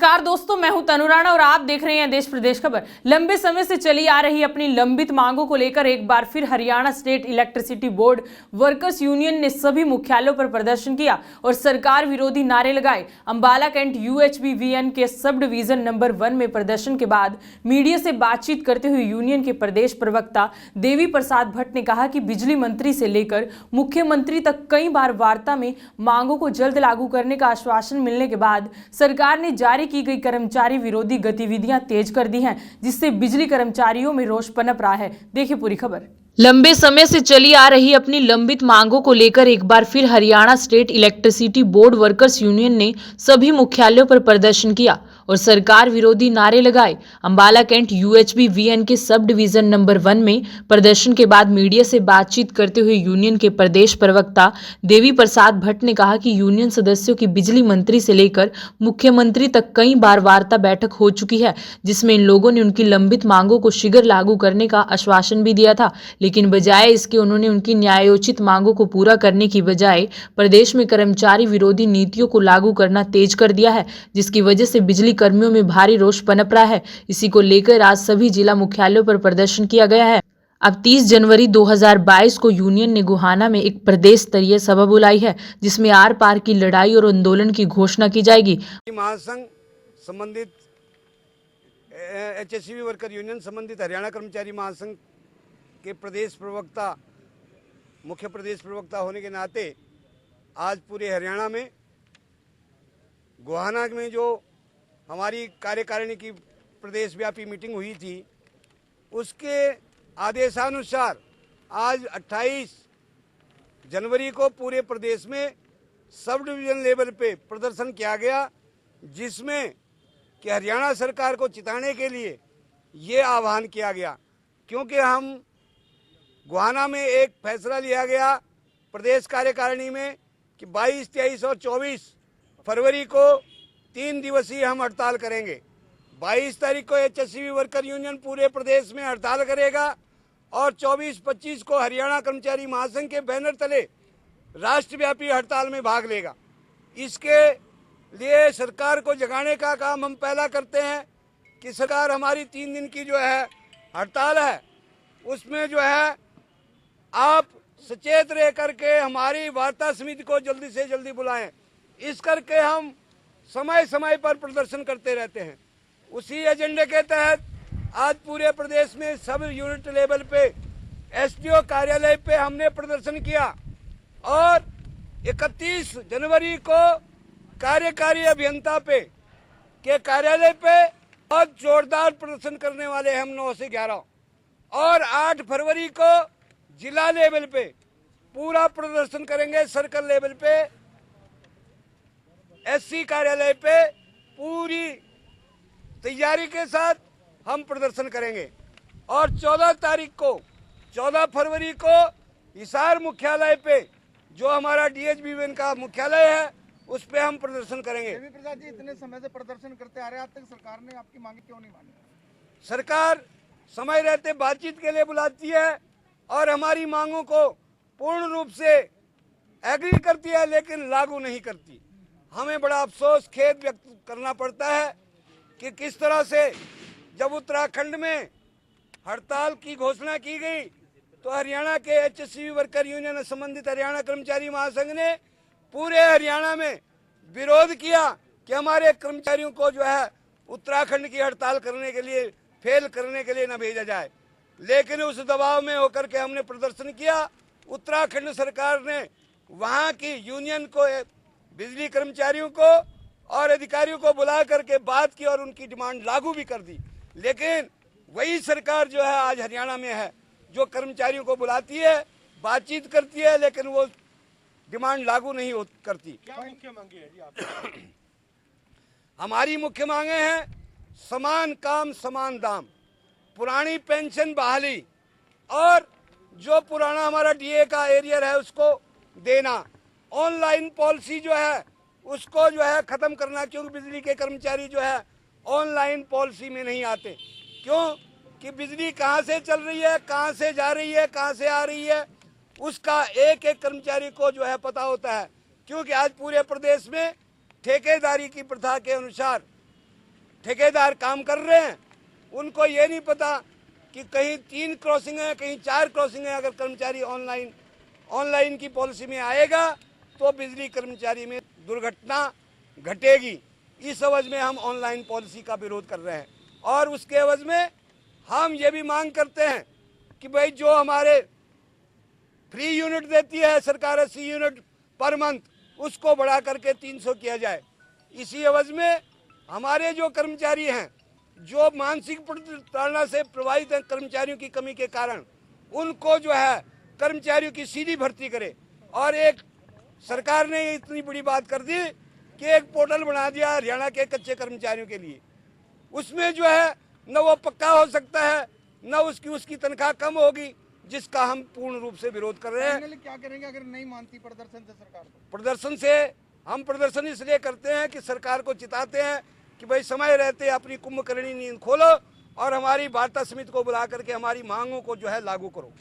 नमस्कार दोस्तों, मैं हूं तनु राणा और आप देख रहे हैं देश प्रदेश खबर। लंबे समय से चली आ रही अपनी लंबित मांगों को लेकर एक बार फिर Haryana state electricity board workers union ने सभी मुख्यालयों पर प्रदर्शन किया और सरकार विरोधी नारे लगाए। अंबाला कैंट UHBVN के सब डिवीजन नंबर 1 में प्रदर्शन के बाद मीडिया से बातचीत करते हुए यूनियन के प्रदेश प्रवक्ता देवी प्रसाद भट्ट ने कहा कि बिजली मंत्री से लेकर मुख्यमंत्री तक कई बार वार्ता में मांगों को जल्द लागू करने का आश्वासन मिलने के बाद सरकार ने जारी की गई कर्मचारी विरोधी गतिविधियां तेज कर दी हैं, जिससे बिजली कर्मचारियों में रोष पनप रहा है। देखिए पूरी खबर। लंबे समय से चली आ रही अपनी लंबित मांगों को लेकर एक बार फिर Haryana state electricity board workers union ने सभी मुख्यालयों पर प्रदर्शन किया और सरकार विरोधी नारे लगाए। अंबाला कैंट UHBVN के सब डिवीजन नंबर 1 में प्रदर्शन के बाद मीडिया से बातचीत करते हुए यूनियन के प्रदेश प्रवक्ता देवी प्रसाद भट्ट ने कहा कि यूनियन सदस्यों की बिजली मंत्री से लेकर मुख्यमंत्री तक कई बार वार्ता बैठक हो चुकी है, जिसमें इन लोगों ने उनकी लंबित मांगों को शीघ्र लागू करने का आश्वासन भी दिया था, लेकिन बजाय इसके उन्होंने उनकी न्यायोचित मांगों को पूरा करने की बजाय प्रदेश में कर्मचारी विरोधी नीतियों को लागू करना तेज कर दिया है, जिसकी वजह से बिजली कर्मियों में भारी रोष पनप रहा है। इसी को लेकर आज सभी जिला मुख्यालयों पर प्रदर्शन किया गया है। अब 30 जनवरी 2022 को यूनियन ने गुहाना में एक प्रदेश स्तरीय सभा बुलाई है, जिसमें आर पार की लड़ाई और आंदोलन की घोषणा की जाएगी। महासंघ संबंधित HSCV वर्कर यूनियन संबंधित हरियाणा कर्मचारी महासंघ के प्रदेश प्रवक्ता, मुख्य प्रदेश प्रवक्ता होने के नाते आज पूरे हरियाणा में गुहाना में जो हमारी कार्यकारिणी की प्रदेश व्यापी मीटिंग हुई थी, उसके आदेशानुसार आज 28 जनवरी को पूरे प्रदेश में सब डिवीजन लेवल पे प्रदर्शन किया गया, जिसमें कि हरियाणा सरकार को चिताने के लिए ये आह्वान किया गया, क्योंकि हम गुहाना में एक फैसला लिया गया प्रदेश कार्यकारिणी में कि 22, 23 और 24 फरवरी को 3 दिवसीय हम हड़ताल करेंगे। 22 तारीख को HSCV वर्कर यूनियन पूरे प्रदेश में हड़ताल करेगा और 24-25 को हरियाणा कर्मचारी महासंघ के बैनर तले राष्ट्रव्यापी हड़ताल में भाग लेगा। इसके लिए सरकार को जगाने का काम हम पहला करते हैं कि सरकार हमारी 3 दिन की जो है हड़ताल है, उसमें जो है आप सचेत रह करके हमारी वार्ता समिति को जल्दी से जल्दी बुलाएं। इस करके हम समय समय पर प्रदर्शन करते रहते हैं। उसी एजेंडे के तहत आज पूरे प्रदेश में सब यूनिट लेवल पे SDO कार्यालय पे हमने प्रदर्शन किया और 31 जनवरी को कार्यकारी अभियंता पे के कार्यालय पे बहुत जोरदार प्रदर्शन करने वाले हम 9 से 11 और 8 फरवरी को जिला लेवल पे पूरा प्रदर्शन करेंगे। सर्कल लेवल पे SC कार्यालय पे पूरी तैयारी के साथ हम प्रदर्शन करेंगे और 14 फरवरी को हिसार मुख्यालय पे जो हमारा DHBVN का मुख्यालय है, उस पे हम प्रदर्शन करेंगे। देवी प्रसाद जी, इतने समय से प्रदर्शन करते आ रहे हैं, आज तक सरकार ने आपकी मांगे क्यों नहीं मानी? सरकार समय रहते बातचीत के लिए बुलाती है और हमारी मांगों को पूर्ण रूप से एग्री करती है, लेकिन लागू नहीं करती। हमें बड़ा अफसोस खेद व्यक्त करना पड़ता है कि किस तरह से जब उत्तराखंड में हड़ताल की घोषणा की गई तो हरियाणा के HSCV वर्कर यूनियन संबंधित हरियाणा कर्मचारी महासंघ ने पूरे हरियाणा में विरोध किया कि हमारे कर्मचारियों को जो है उत्तराखंड की हड़ताल करने के लिए, फेल करने के लिए न भेजा जाए। लेकिन उस दबाव में होकर के हमने प्रदर्शन किया। उत्तराखंड सरकार ने वहाँ की यूनियन को, बिजली कर्मचारियों को और अधिकारियों को बुला करके बात की और उनकी डिमांड लागू भी कर दी। लेकिन वही सरकार जो है आज हरियाणा में है, जो कर्मचारियों को बुलाती है, बातचीत करती है, लेकिन वो डिमांड लागू नहीं करती। क्या मुख्य मांगे हैं जी आपकी? हमारी मुख्य मांगे हैं समान काम समान दाम, पुरानी पेंशन बहाली और जो पुराना हमारा DA का एरियर है उसको देना, ऑनलाइन पॉलिसी जो है उसको जो है खत्म करना, क्योंकि बिजली के कर्मचारी जो है ऑनलाइन पॉलिसी में नहीं आते। क्यों कि बिजली कहाँ से चल रही है, कहाँ से जा रही है, कहाँ से आ रही है, उसका एक एक कर्मचारी को जो है पता होता है। क्योंकि आज पूरे प्रदेश में ठेकेदारी की प्रथा के अनुसार ठेकेदार काम कर रहे हैं, उनको ये नहीं पता कि कहीं 3 क्रॉसिंग है, कहीं 4 क्रॉसिंग है। अगर कर्मचारी ऑनलाइन की पॉलिसी में आएगा तो बिजली कर्मचारी में दुर्घटना घटेगी। इस एवज में हम ऑनलाइन पॉलिसी का विरोध कर रहे हैं और उसके एवज में हम ये भी मांग करते हैं कि भाई जो हमारे फ्री यूनिट देती है सरकार 80 यूनिट पर मंथ, उसको बढ़ा करके 300 किया जाए। इसी एवज में हमारे जो कर्मचारी हैं, जो मानसिक प्रताड़ना से प्रभावित हैं कर्मचारियों की कमी के कारण, उनको जो है कर्मचारियों की सीधी भर्ती करे। और एक सरकार ने इतनी बड़ी बात कर दी कि एक पोर्टल बना दिया हरियाणा के कच्चे कर्मचारियों के लिए। उसमें जो है न वो पक्का हो सकता है, न उसकी तनख्वाह कम होगी, जिसका हम पूर्ण रूप से विरोध कर रहे हैं। फाइनली क्या करेंगे अगर नहीं मानती प्रदर्शन से सरकार को? प्रदर्शन से हम प्रदर्शन इसलिए करते हैं कि सरकार को चिताते हैं कि भाई समय रहते अपनी कुंभकर्णी नींद खोलो और हमारी वार्ता समिति को बुला करके हमारी मांगों को जो है लागू करो।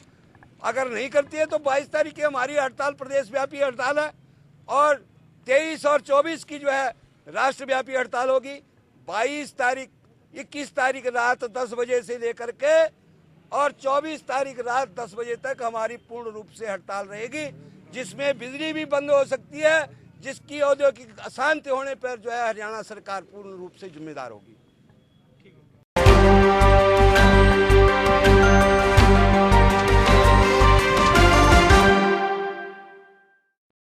अगर नहीं करती है तो 22 तारीख की हमारी हड़ताल प्रदेश व्यापी हड़ताल है और 23 और 24 की जो है राष्ट्रव्यापी हड़ताल होगी। 21 तारीख रात 10 बजे से लेकर के और 24 तारीख रात 10 बजे तक हमारी पूर्ण रूप से हड़ताल रहेगी, जिसमें बिजली भी बंद हो सकती है, जिसकी औद्योगिक अशांति होने पर जो है हरियाणा सरकार पूर्ण रूप से जिम्मेदार होगी।